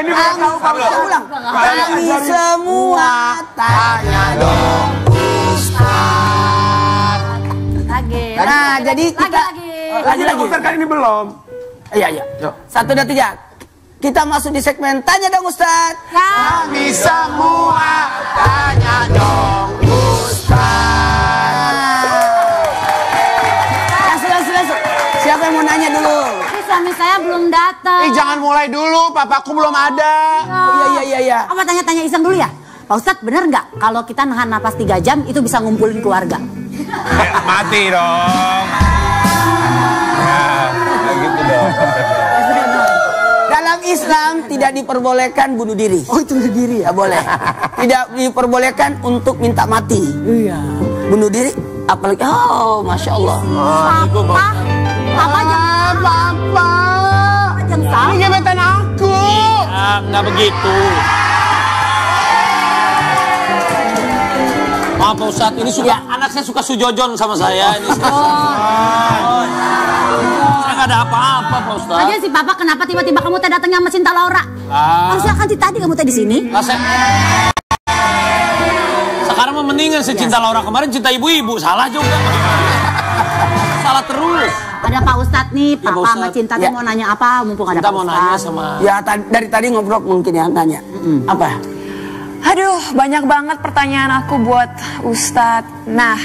Ini belum tahu Pak Ustaz. Kami semua tanya dong Ustaz. Nah, jadi kita lagi. Ustaz kali ini belum. Iya. 1, 2, 3. Kita masuk di segmen Tanya Dong Ustaz. Kami semua tanya dong Ustaz. Langsung. Siapa yang mau nanya dulu? Suami saya belum datang. Jangan mulai dulu, papaku belum ada. Oh, iya. Apa tanya-tanya Iseng dulu ya? Pak Ustadz, bener nggak kalau kita nahan napas 3 jam itu bisa ngumpulin keluarga? Mati dong. Ya, gitu dong. Dalam Islam tidak diperbolehkan bunuh diri. Oh, itu bunuh diri ya? Boleh. Tidak diperbolehkan untuk minta mati. Iya. Bunuh diri, apalagi. Oh, Masya Allah. Papa jangan. Jangan salah. Ini gebetan aku. Nggak begitu. Maaf Pak Ustadz, ini suka anak saya suka sujojon sama saya. Ini saya nggak ada apa-apa Pak Ustadz. Aja si Papa, kenapa tiba-tiba kamu teh datangnya sama Cinta Laura? Harusnya kan tadi kamu teh di sini. Sekarang mah mendingan si Cinta Laura, kemarin cinta ibu-ibu, salah juga. Salah terus. Ada Pak Ustadz nih, Ya, Papa sama Cinta tuh mau nanya apa? Mumpung ada Kita Pak mau nanya Ustadz. sama. Ya, dari tadi ngobrol mungkin ya, nanya. Apa? Aduh, banyak banget pertanyaan aku buat Ustadz. Nah,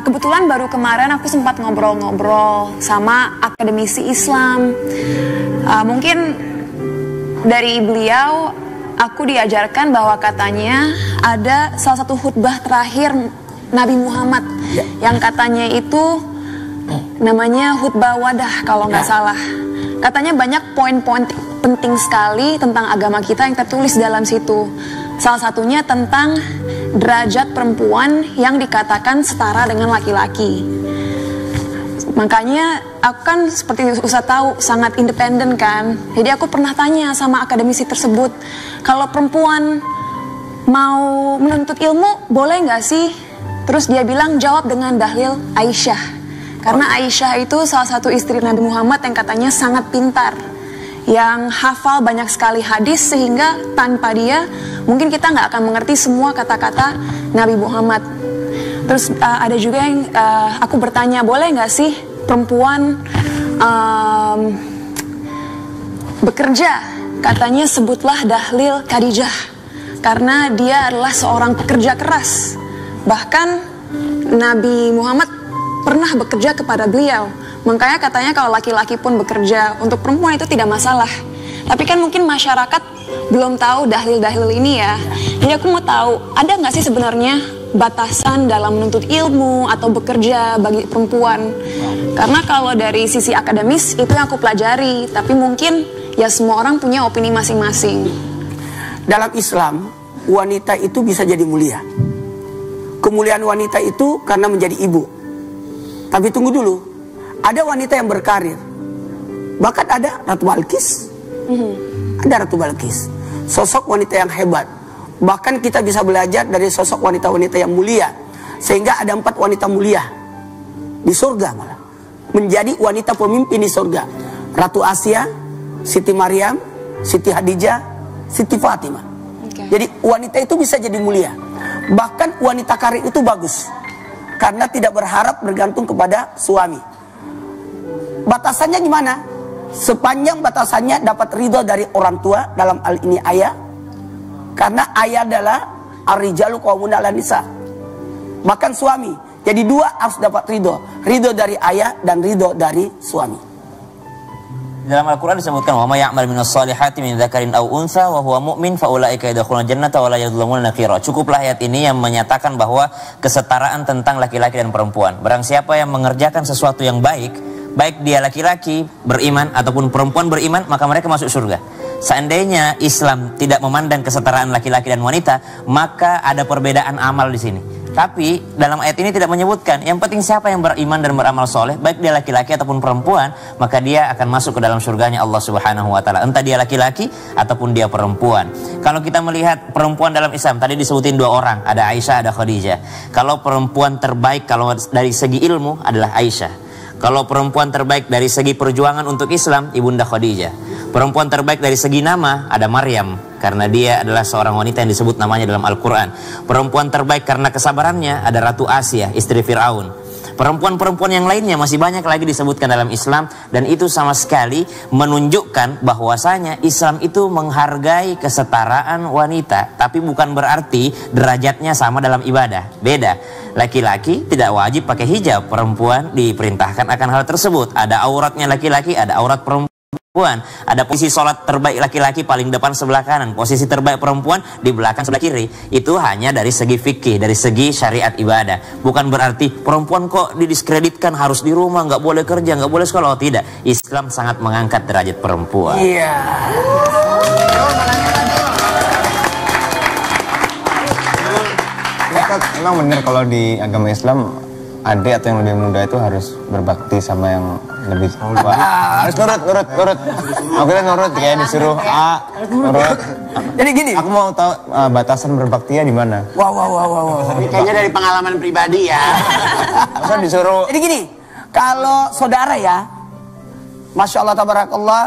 kebetulan baru kemarin aku sempat ngobrol-ngobrol sama akademisi Islam. Mungkin dari beliau, aku diajarkan bahwa katanya ada salah satu khutbah terakhir Nabi Muhammad yang katanya itu namanya khutbah wadah kalau nggak salah. Katanya banyak poin-poin penting sekali tentang agama kita yang tertulis dalam situ. Salah satunya tentang derajat perempuan yang dikatakan setara dengan laki-laki. Makanya aku kan seperti Ustaz tahu sangat independen kan. Jadi aku pernah tanya sama akademisi tersebut, kalau perempuan mau menuntut ilmu boleh nggak sih? Terus dia bilang jawab dengan dalil Aisyah. Karena Aisyah itu salah satu istri Nabi Muhammad yang katanya sangat pintar, yang hafal banyak sekali hadis sehingga tanpa dia mungkin kita nggak akan mengerti semua kata-kata Nabi Muhammad. Terus ada juga yang aku bertanya, boleh nggak sih perempuan bekerja? Katanya sebutlah dahlil Khadijah karena dia adalah seorang pekerja keras. Bahkan Nabi Muhammad pernah bekerja kepada beliau. Makanya katanya kalau laki-laki pun bekerja, untuk perempuan itu tidak masalah. Tapi kan mungkin masyarakat belum tahu dalil-dalil ini ya. Jadi aku mau tahu, ada nggak sih sebenarnya batasan dalam menuntut ilmu atau bekerja bagi perempuan? Karena kalau dari sisi akademis itu yang aku pelajari, tapi mungkin ya semua orang punya opini masing-masing. Dalam Islam, wanita itu bisa jadi mulia. Kemuliaan wanita itu karena menjadi ibu. Tapi tunggu dulu, ada wanita yang berkarir. Bahkan ada Ratu Balkis. Ada Ratu Balkis, sosok wanita yang hebat. Bahkan kita bisa belajar dari sosok wanita-wanita yang mulia. Sehingga ada 4 wanita mulia di surga malah, menjadi wanita pemimpin di surga. Ratu Asia, Siti Maryam, Siti Hadijah, Siti Fatimah. Jadi wanita itu bisa jadi mulia. Bahkan wanita karir itu bagus karena tidak berharap bergantung kepada suami. Batasannya gimana? Sepanjang batasannya dapat ridho dari orang tua, dalam hal ini ayah. Karena ayah adalah ar-rijalu qawwamuna 'alan nisa. Bahkan suami. Jadi 2 harus dapat ridho. Ridho dari ayah dan ridho dari suami. Dalam Al-Quran disebutkan wa may ya'mal minas solihati min dzakarin aw untha wa huwa mu'min fa ulaika yadkhuluna jannata wa la yuzlamuna naqira. Cukuplah ayat ini yang menyatakan bahwa kesetaraan tentang laki-laki dan perempuan. Barang siapa yang mengerjakan sesuatu yang baik, baik dia laki-laki beriman ataupun perempuan beriman, maka mereka masuk surga. Seandainya Islam tidak memandang kesetaraan laki-laki dan wanita, maka ada perbedaan amal di sini. Tapi dalam ayat ini tidak menyebutkan. Yang penting siapa yang beriman dan beramal soleh, baik dia laki-laki ataupun perempuan, maka dia akan masuk ke dalam surganya Allah Subhanahu Wa Taala. Entah dia laki-laki ataupun dia perempuan. Kalau kita melihat perempuan dalam Islam, tadi disebutin 2 orang, ada Aisyah, ada Khadijah. Kalau perempuan terbaik kalau dari segi ilmu adalah Aisyah. Kalau perempuan terbaik dari segi perjuangan untuk Islam, Ibunda Khadijah. Perempuan terbaik dari segi nama ada Maryam, karena dia adalah seorang wanita yang disebut namanya dalam Al-Quran. Perempuan terbaik karena kesabarannya ada Ratu Asia, istri Fir'aun. Perempuan-perempuan yang lainnya masih banyak lagi disebutkan dalam Islam, dan itu sama sekali menunjukkan bahwasanya Islam itu menghargai kesetaraan wanita, tapi bukan berarti derajatnya sama dalam ibadah. Beda. Laki-laki tidak wajib pakai hijab, perempuan diperintahkan akan hal tersebut. Ada auratnya laki-laki, ada aurat perempuan. Ada posisi sholat terbaik laki-laki paling depan sebelah kanan, posisi terbaik perempuan di belakang sebelah kiri. Itu hanya dari segi fikih, dari segi syariat ibadah. Bukan berarti perempuan kok didiskreditkan, harus di rumah, nggak boleh kerja, nggak boleh sekolah. Oh tidak, Islam sangat mengangkat derajat perempuan. Iya. Emang bener kalau di agama Islam adik atau yang lebih muda itu harus berbakti sama yang lebih tua. Harus nurut. Aku kan nurut, kayak disuruh A, nurut. Jadi gini. Aku mau tahu batasan berbaktinya di mana. Wow. Ini kayaknya dari pengalaman pribadi ya. Masa disuruh. Jadi gini, kalau saudara ya, Masya Allah tabarakallah,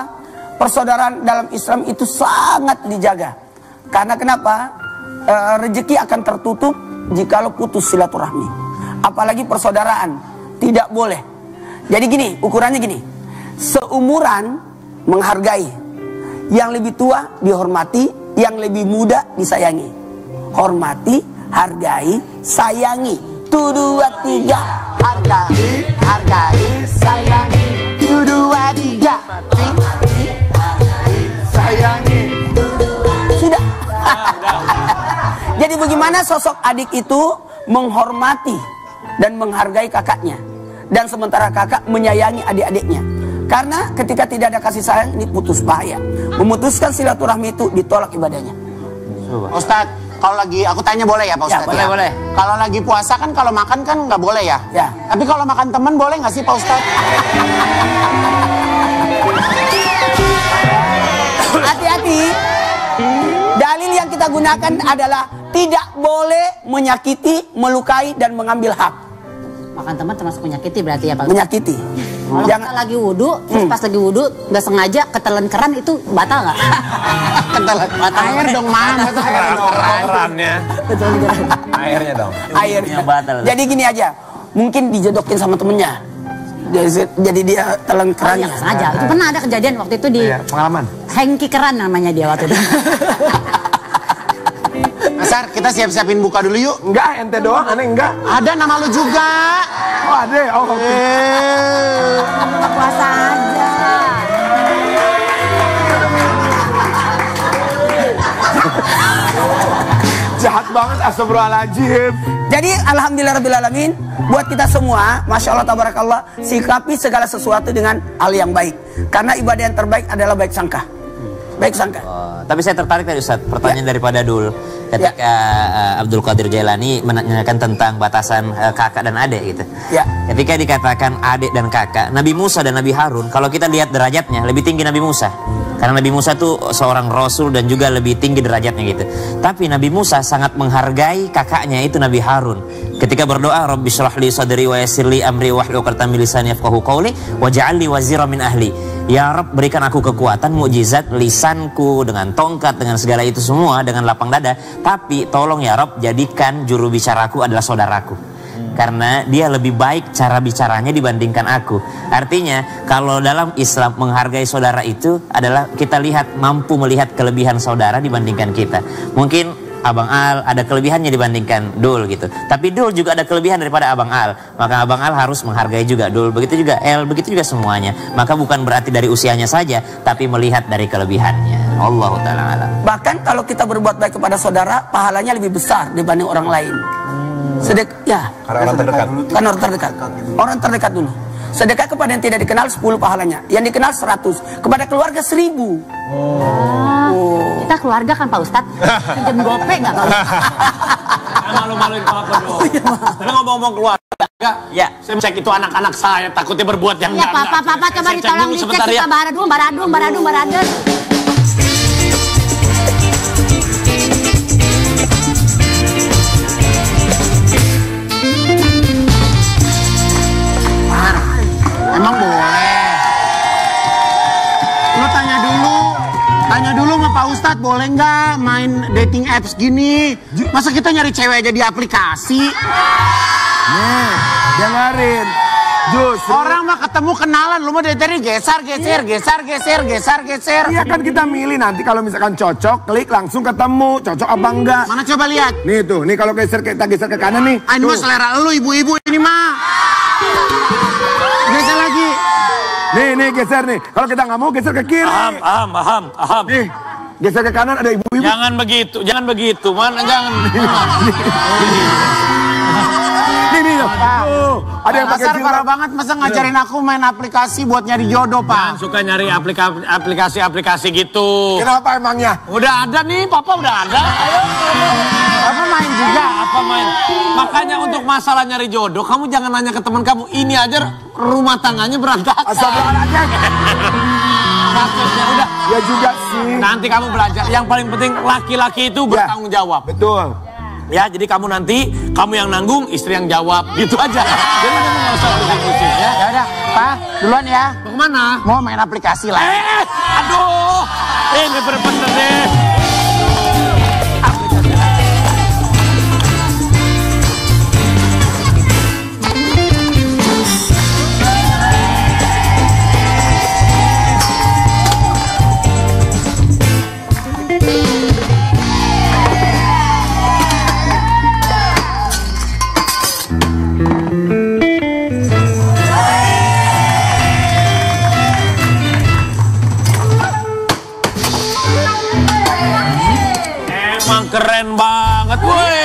persaudaraan dalam Islam itu sangat dijaga. Karena kenapa? Rezeki akan tertutup jikalau putus silaturahmi. Apalagi persaudaraan, tidak boleh. Jadi gini, ukurannya gini, seumuran menghargai, yang lebih tua dihormati, yang lebih muda disayangi. Hormati, hargai, sayangi. 1, 2, 3. Hargai, sayangi. 1, 2, 3. Sayangi. Sudah. Jadi bagaimana sosok adik itu menghormati dan menghargai kakaknya, dan sementara kakak menyayangi adik-adiknya. Karena ketika tidak ada kasih sayang, ini putus bahaya. Memutuskan silaturahmi itu ditolak ibadahnya. Ustadz, kalau lagi aku tanya boleh ya Pak Ustadz? Ya, boleh. Kalau lagi puasa kan kalau makan kan nggak boleh ya? Ya. Tapi kalau makan teman boleh nggak sih Pak Ustadz? Hati-hati. Dalil yang kita gunakan adalah tidak boleh menyakiti, melukai, dan mengambil hak. Makan teman termasuk menyakiti berarti ya Pak? Menyakiti. Kalau kita lagi wudhu, terus pas lagi wudhu nggak sengaja ketelan keran, itu batal nggak? Ketelan air dong Mam. Kerannya. Ketelan keran. Airnya dong. Air. Yang batal. Jadi gini aja, mungkin dijodokin sama temennya. Jadi dia telan Oh kerannya. iya, sengaja. Itu pernah ada kejadian waktu itu di Pengalaman. Hengki Keran namanya dia waktu itu. Nasar, kita siap-siapin buka dulu yuk. Enggak, ente doang, aneh enggak. Ada nama lu juga. Oh ada, oh oke. Puasa aja. Jahat banget, astagfirullahaladzim. Jadi alhamdulillahirrahmanirrahim, buat kita semua, Masya Allah tabarakallah, sikapi segala sesuatu dengan hal yang baik. Karena ibadah yang terbaik adalah baik sangka. Baik sangka. Tapi saya tertarik tadi Ustaz, pertanyaan daripada Dul. Ketika Abdul Qadir Jailani menanyakan tentang batasan kakak dan adik gitu. Ya. Ketika dikatakan adik dan kakak, Nabi Musa dan Nabi Harun, kalau kita lihat derajatnya lebih tinggi Nabi Musa. Karena Nabi Musa itu seorang rasul dan juga lebih tinggi derajatnya gitu. Tapi Nabi Musa sangat menghargai kakaknya itu Nabi Harun. Ketika berdoa, Rabbi shrah li sadri wa yassir li amri wahlul 'uqdatam min lisani yafqahu qawli waj'al li waziran min ahli. Ya Rabb, berikan aku kekuatan, mukjizat, lisanku dengan tongkat, dengan segala itu semua, dengan lapang dada. Tapi tolong ya Rabb, jadikan juru bicaraku adalah saudaraku. Karena dia lebih baik cara bicaranya dibandingkan aku. Artinya kalau dalam Islam menghargai saudara itu adalah kita lihat, mampu melihat kelebihan saudara dibandingkan kita. Mungkin Abang Al ada kelebihannya dibandingkan Dul gitu. Tapi Dul juga ada kelebihan daripada Abang Al. Maka Abang Al harus menghargai juga Dul. Begitu juga El, begitu juga semuanya. Maka bukan berarti dari usianya saja, tapi melihat dari kelebihannya. Allahu ta'ala alam. Bahkan kalau kita berbuat baik kepada saudara, pahalanya lebih besar dibanding orang lain. Ya. Karena orang terdekat. Kan orang terdekat. Orang terdekat dulu. Sedekah kepada yang tidak dikenal 10 pahalanya, yang dikenal 100, kepada keluarga 1000. Kita keluarga kan Pak Ustadz. Pinjam gope nggak Pak Ustadz? Malu-maluin Papa dong. Tapi ngomong-ngomong keluarga, Ya. saya cek itu anak-anak saya takutnya berbuat yang Ya enggak. Papa coba Saya cek ditolong dulu dicek sebentar ya. kita baradung. Emang boleh. Lu tanya dulu. boleh nggak main dating apps gini? Masa kita nyari cewek aja di aplikasi? Nih, dengerin. Justru Orang mah ketemu kenalan, lu mah dari tadi geser. iya kan kita milih nanti kalau misalkan cocok, klik langsung ketemu, cocok apa enggak. Mana coba lihat? Nih tuh, nih kalau kita geser ke kanan nih. Ini mah Tuh. selera lu ibu-ibu ini mah. Geser lagi. Nih geser nih. Kalau kita nggak mau geser ke kiri. Paham. Nih, geser ke kanan ada ibu-ibu. Jangan begitu, mana jangan. Nih, tuh, ada yang pakai Dasar jilbab. parah banget, masa ngajarin aku main aplikasi buat nyari jodoh, Jangan Pak? suka nyari aplikasi gitu. Kenapa emangnya? Udah ada nih, Papa udah ada. Apa main juga? Apa main? Makanya untuk masalah nyari jodoh, kamu jangan nanya ke teman kamu. Ini aja rumah tangganya berantakan. Astagfirullahaladzim. Kasusnya udah. Ya juga sih. Nanti kamu belajar. Yang paling penting laki-laki itu bertanggung jawab. Betul. Ya, jadi kamu nanti kamu yang nanggung, istri yang jawab, gitu aja. Jadi kamu nggak usah pusing-pusing ya. Ya udah, Pak, duluan ya. Mau kemana? Mau main aplikasi lah. Aduh, ini bener-bener deh. Emang keren banget, woi,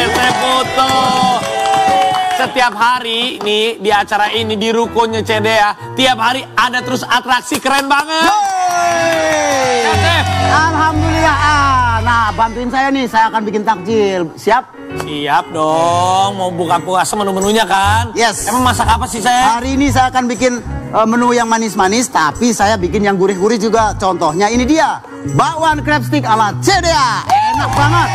teh foto. Setiap hari nih di acara ini di rukonya CDA, tiap hari ada terus atraksi keren banget. Ya, Teh. Alhamdulillah. Nah, bantuin saya nih, saya akan bikin takjil. Siap? Siap dong, mau buka puasa menu-menunya kan? Yes. Emang masak apa sih saya? Hari ini saya akan bikin menu yang manis-manis, tapi saya bikin yang gurih-gurih juga. Contohnya ini dia, bakwan crab stick ala CDA. Enak banget.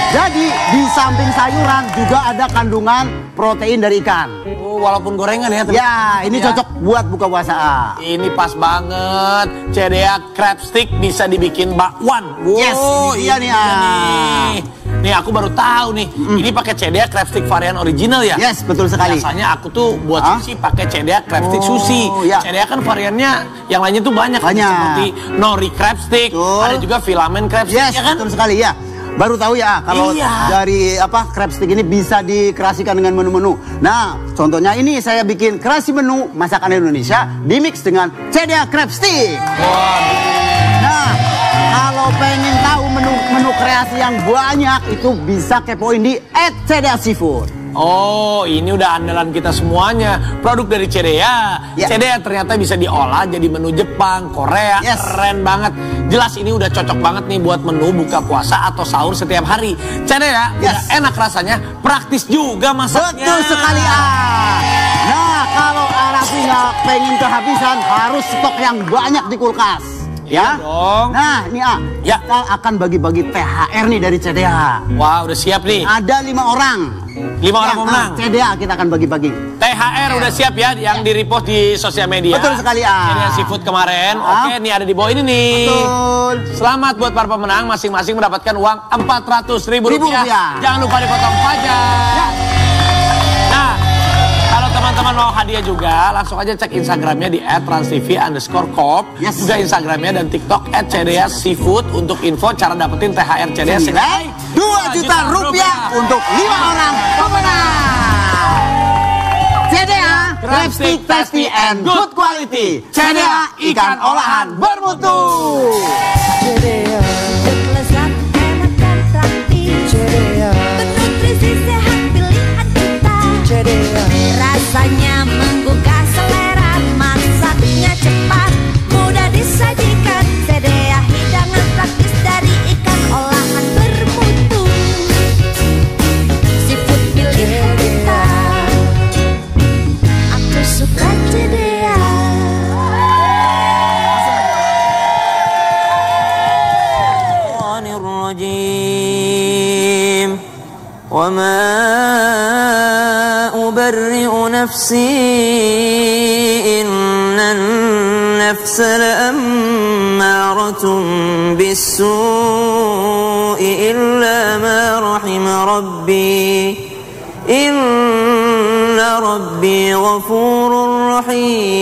Jadi di samping sayuran juga ada kandungan protein dari ikan. Walaupun gorengan ya. Ya, ini Ya. cocok buat buka puasa. Ini pas banget. CDA crab stick bisa dibikin bakwan. Wow, Yes, ini dia nih, nih. Nih aku baru tahu nih. Ini pakai CDA crab stick varian original ya? Yes, betul sekali. Biasanya aku tuh buat sushi pakai CDA crab stick Oh, sushi. ya. CDA kan variannya yang lainnya tuh banyak. Banyak. Seperti nori crab stick, Betul. ada juga filamen crab stick Yes, ya kan? betul sekali ya. Baru tahu ya kalau Iya. dari crab stick ini bisa dikreasikan dengan menu-menu. Nah, contohnya ini saya bikin kreasi menu masakan Indonesia dimix dengan CDA crab stick. Nah, kalau pengen tahu menu kreasi yang banyak itu bisa kepoin di @CDA-Seafood. Oh, ini udah andalan kita semuanya. Produk dari CDA. Ya. CDA ternyata bisa diolah jadi menu Jepang, Korea. Yes. Keren banget. Jelas ini udah cocok banget nih buat menu buka puasa atau sahur setiap hari. CDA udah Yes. enak rasanya, praktis juga masaknya. Betul sekali. Nah, kalau Arafi nggak pengen kehabisan harus stok yang banyak di kulkas. Iya dong. Nah, ini Ya. kita akan bagi-bagi THR nih dari CDA. Wah, udah siap nih. Ada 5 orang. 5 orang pemenang. CDA kita akan bagi-bagi. THR udah siap ya yang di repost di sosial media. Betul sekali, CDA Seafood kemarin. Oke, nih ada di bawah ini nih. Betul. Selamat buat para pemenang, masing-masing mendapatkan uang Rp400.000. Jangan lupa dipotong pajak. Ya. Nah, kalau teman-teman mau hadiah juga, langsung aja cek Instagramnya di @transtv_corp. Yes. Juga Instagramnya dan TikTok @CDA Seafood untuk info cara dapetin THR CDA Senilai Rp2 juta untuk 5 orang pemenang. CDA crab stick tasty and good quality. CDA ikan olahan bermutu. Lezat, enak dan praktis. Bernutrisi sehat pilihan kita. Rasanya menggugah selera, masaknya cepat, mudah disajikan. CDA hidangan praktis dari ikan olahan bermutu. Seafood pilihan kita. Aku suka CDA. الرجيم وما أبرئ نفسي إن النفس لأمارة ammaratun bis-su'i illa ma rahima rabbi inna rabbi ghafurur rahim.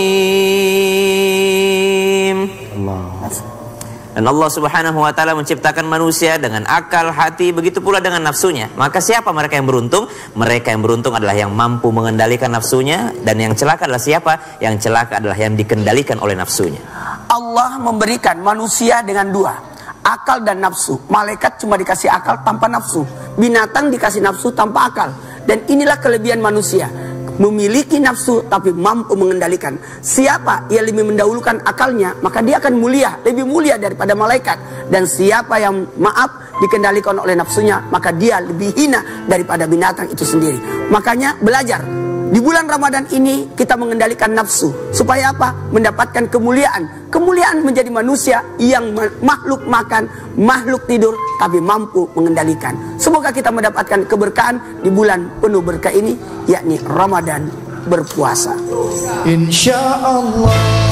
Dan Allah Subhanahu wa taala menciptakan manusia dengan akal, hati, begitu pula dengan nafsunya. Maka siapa mereka yang beruntung? Mereka yang beruntung adalah yang mampu mengendalikan nafsunya, dan yang celaka adalah siapa? Yang celaka adalah yang dikendalikan oleh nafsunya. Allah memberikan manusia dengan dua, akal dan nafsu. Malaikat cuma dikasih akal tanpa nafsu. Binatang dikasih nafsu tanpa akal. Dan inilah kelebihan manusia, memiliki nafsu tapi mampu mengendalikan. Siapa yang lebih mendahulukan akalnya, maka dia akan mulia, lebih mulia daripada malaikat. Dan siapa yang dikendalikan oleh nafsunya, maka dia lebih hina daripada binatang itu sendiri. Makanya belajar di bulan Ramadan ini kita mengendalikan nafsu supaya apa? Mendapatkan kemuliaan. Kemuliaan menjadi manusia yang makhluk makan, makhluk tidur, tapi mampu mengendalikan. Semoga kita mendapatkan keberkahan di bulan penuh berkah ini, yakni Ramadan berpuasa. Insya Allah.